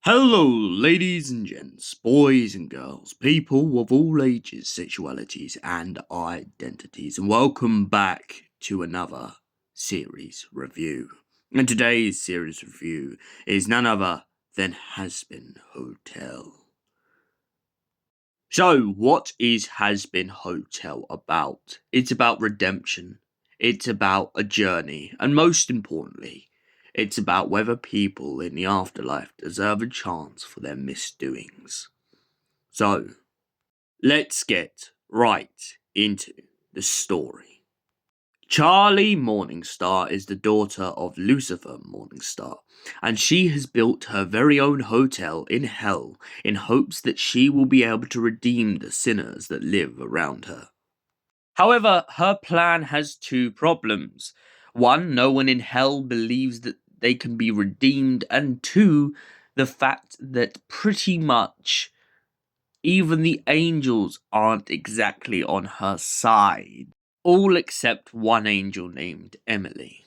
Hello, ladies and gents, boys and girls, people of all ages, sexualities, and identities, and welcome back to another series review. And today's series review is none other than Hazbin Hotel. So, what is Hazbin Hotel about? It's about redemption, it's about a journey, and most importantly, it's about whether people in the afterlife deserve a chance for their misdoings. So, let's get right into the story. Charlie Morningstar is the daughter of Lucifer Morningstar, and she has built her very own hotel in hell in hopes that she will be able to redeem the sinners that live around her. However, her plan has two problems. One, no one in hell believes that they can be redeemed, and two, the fact that pretty much even the angels aren't exactly on her side. All except one angel named Emily.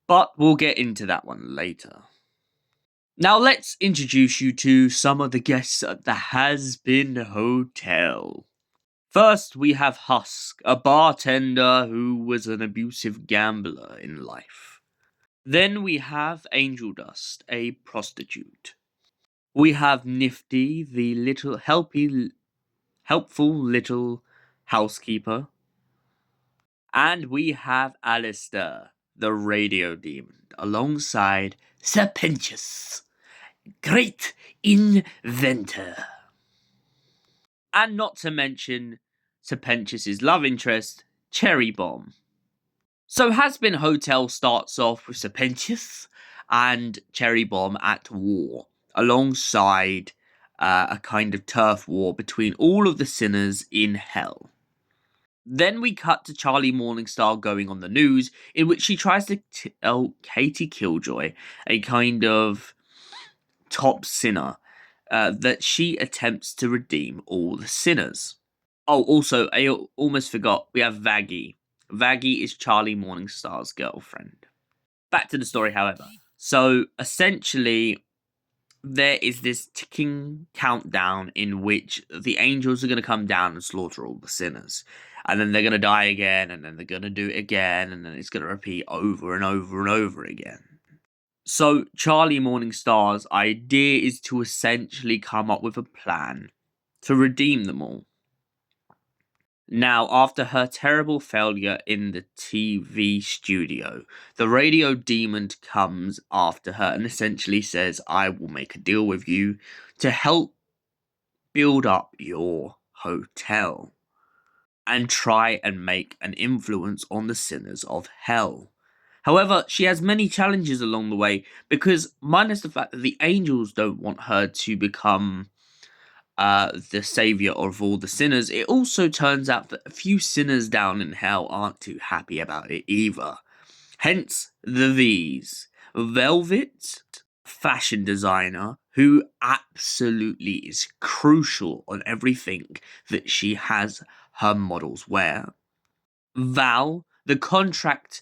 But we'll get into that one later. Now let's introduce you to some of the guests at the Hazbin Hotel. First, we have Husk, a bartender who was an abusive gambler in life. Then we have Angel Dust, a prostitute. We have Nifty, the helpful little housekeeper. And we have Alistair, the radio demon, alongside Serpentius, great inventor. And not to mention Serpentius' love interest, Cherry Bomb. So Hazbin Hotel starts off with Serpentius and Cherry Bomb at war, alongside a kind of turf war between all of the sinners in hell. Then we cut to Charlie Morningstar going on the news, in which she tries to tell Katie Killjoy, a kind of top sinner, that she attempts to redeem all the sinners. Oh, also, I almost forgot, we have Vaggie. Vaggie is Charlie Morningstar's girlfriend. Back to the story, however. So, essentially, there is this ticking countdown in which the angels are going to come down and slaughter all the sinners. And then they're going to die again, and then they're going to do it again, and then it's going to repeat over and over and over again. So, Charlie Morningstar's idea is to essentially come up with a plan to redeem them all. Now, after her terrible failure in the TV studio, the radio demon comes after her and essentially says, I will make a deal with you to help build up your hotel and try and make an influence on the sinners of hell. However, she has many challenges along the way because, minus the fact that the angels don't want her to become the savior of all the sinners, it also turns out that a few sinners down in hell aren't too happy about it either. Hence the V's. Velvet, fashion designer, who absolutely is crucial on everything that she has her models wear. Val, the contract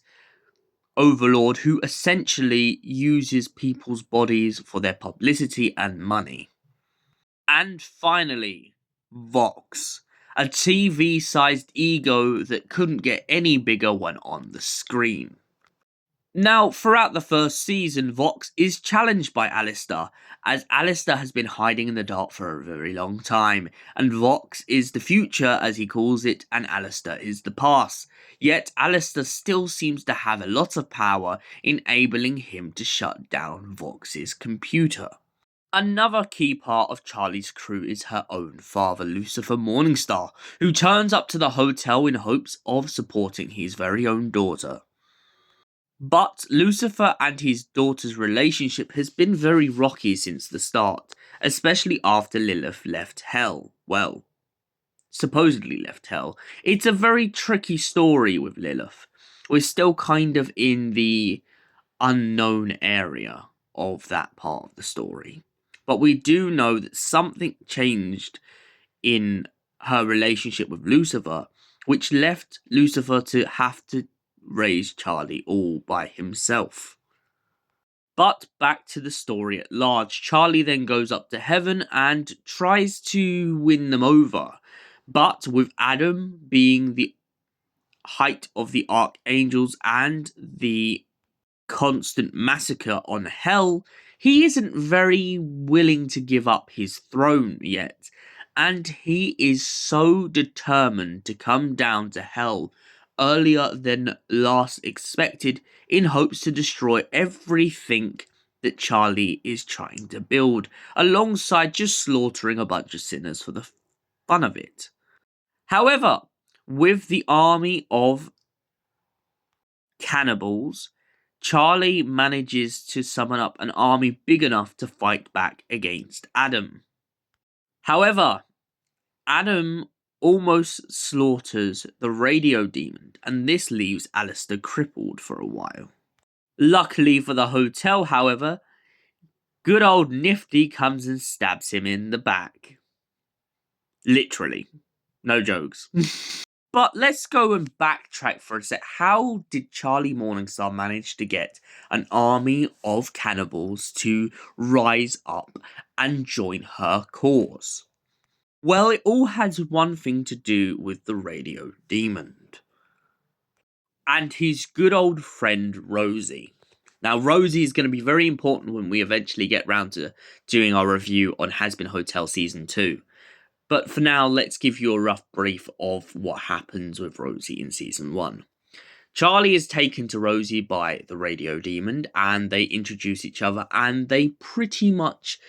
overlord who essentially uses people's bodies for their publicity and money. And finally, Vox, a TV-sized ego that couldn't get any bigger when on the screen. Now, throughout the first season, Vox is challenged by Alistair, as Alistair has been hiding in the dark for a very long time, and Vox is the future, as he calls it, and Alistair is the past. Yet, Alistair still seems to have a lot of power, enabling him to shut down Vox's computer. Another key part of Charlie's crew is her own father, Lucifer Morningstar, who turns up to the hotel in hopes of supporting his very own daughter. But Lucifer and his daughter's relationship has been very rocky since the start, especially after Lilith left Hell. Well, supposedly left Hell. It's a very tricky story with Lilith. We're still kind of in the unknown area. of that part of the story. But we do know that something changed in her relationship with Lucifer, which left Lucifer to have to raise Charlie all by himself. But back to the story at large. Charlie then goes up to heaven and tries to win them over. But with Adam being the height of the archangels and the constant massacre on hell, he isn't very willing to give up his throne yet. And he is so determined to come down to hell earlier than last expected in hopes to destroy everything that Charlie is trying to build, alongside just slaughtering a bunch of sinners for the fun of it. However, with the army of cannibals, Charlie manages to summon up an army big enough to fight back against Adam. However, Adam almost slaughters the radio demon, and this leaves Alistair crippled for a while. Luckily for the hotel, however, good old Nifty comes and stabs him in the back. Literally. No jokes. But let's go and backtrack for a sec. How did Charlie Morningstar manage to get an army of cannibals to rise up and join her cause? Well, it all has one thing to do with the radio demon and his good old friend Rosie. Now, Rosie is going to be very important when we eventually get round to doing our review on Hazbin Hotel Season 2. But for now, let's give you a rough brief of what happens with Rosie in Season 1. Charlie is taken to Rosie by the radio demon, and they introduce each other, and they pretty much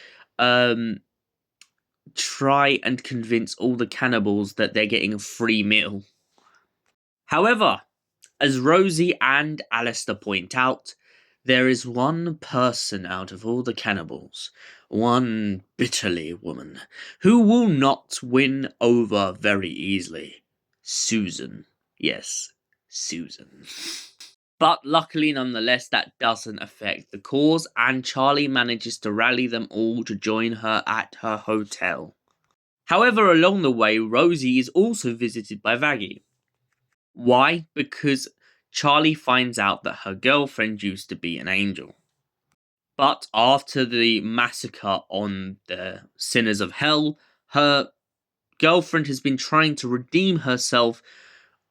try and convince all the cannibals that they're getting a free meal. However, as Rosie and Alistair point out, there is one person out of all the cannibals, one bitterly woman, who will not win over very easily. Susan. Yes, Susan. But luckily, nonetheless, that doesn't affect the cause, and Charlie manages to rally them all to join her at her hotel. However, along the way, Rosie is also visited by Vaggie. Why? Because Charlie finds out that her girlfriend used to be an angel. But after the massacre on the sinners of hell, her girlfriend has been trying to redeem herself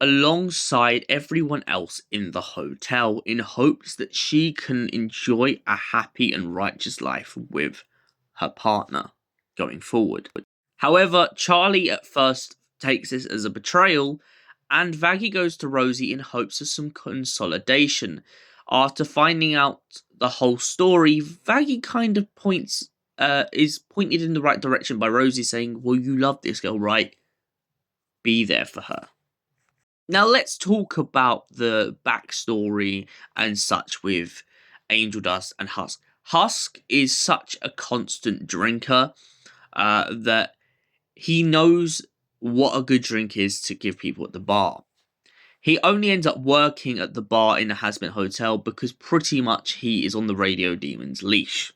alongside everyone else in the hotel in hopes that she can enjoy a happy and righteous life with her partner going forward. However, Charlie at first takes this as a betrayal, and Vaggie goes to Rosie in hopes of some consolidation. After finding out the whole story, Vaggie kind of is pointed in the right direction by Rosie saying, well, you love this girl, right? Be there for her. Now let's talk about the backstory and such with Angel Dust and Husk. Husk is such a constant drinker that he knows what a good drink is to give people at the bar. He only ends up working at the bar in the Hazbin Hotel because pretty much he is on the radio demon's leash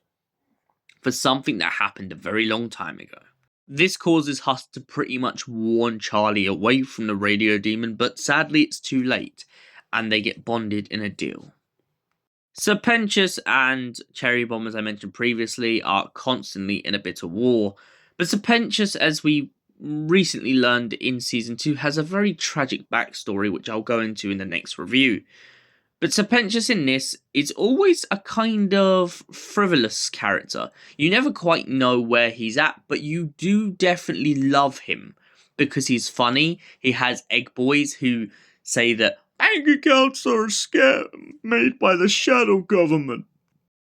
for something that happened a very long time ago. This causes Husk to pretty much warn Charlie away from the radio demon, but sadly it's too late, and they get bonded in a deal. Serpentius and Cherry Bomb, as I mentioned previously, are constantly in a bit of war, but Serpentius, as we recently learned in Season 2, has a very tragic backstory, which I'll go into in the next review. But Serpentius in this is always a kind of frivolous character. You never quite know where he's at, but you do definitely love him because he's funny. He has egg boys who say that bank accounts are a scam made by the shadow government,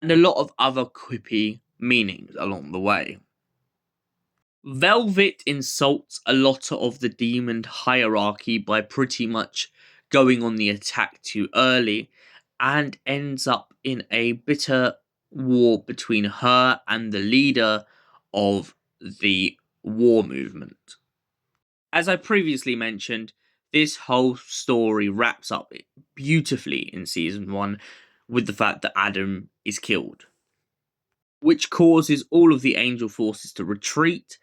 and a lot of other quippy meanings along the way. Velvet insults a lot of the demon hierarchy by pretty much going on the attack too early, and ends up in a bitter war between her and the leader of the war movement. As I previously mentioned, this whole story wraps up beautifully in Season 1 with the fact that Adam is killed. which causes all of the angel forces to retreat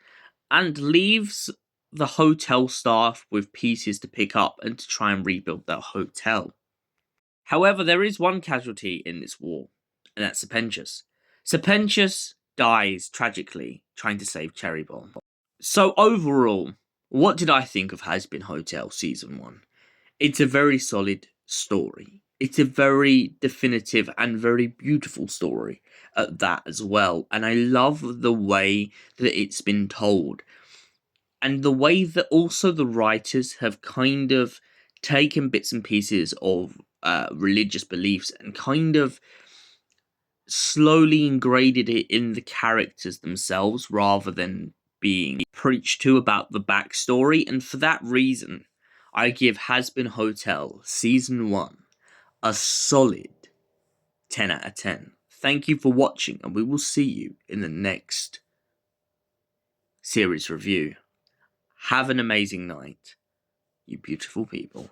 and leaves the hotel staff with pieces to pick up and to try and rebuild their hotel. However, there is one casualty in this war, and that's Serpentius. Serpentius dies tragically trying to save Cherry Bomb. So overall, what did I think of Hazbin Hotel Season 1? It's a very solid story. It's a very definitive and very beautiful story at that as well. And I love the way that it's been told. And the way that also the writers have kind of taken bits and pieces of religious beliefs and kind of slowly ingraded it in the characters themselves rather than being preached to about the backstory. And for that reason, I give Hazbin Hotel Season 1 a solid 10 out of 10. Thank you for watching, and we will see you in the next series review. Have an amazing night, you beautiful people.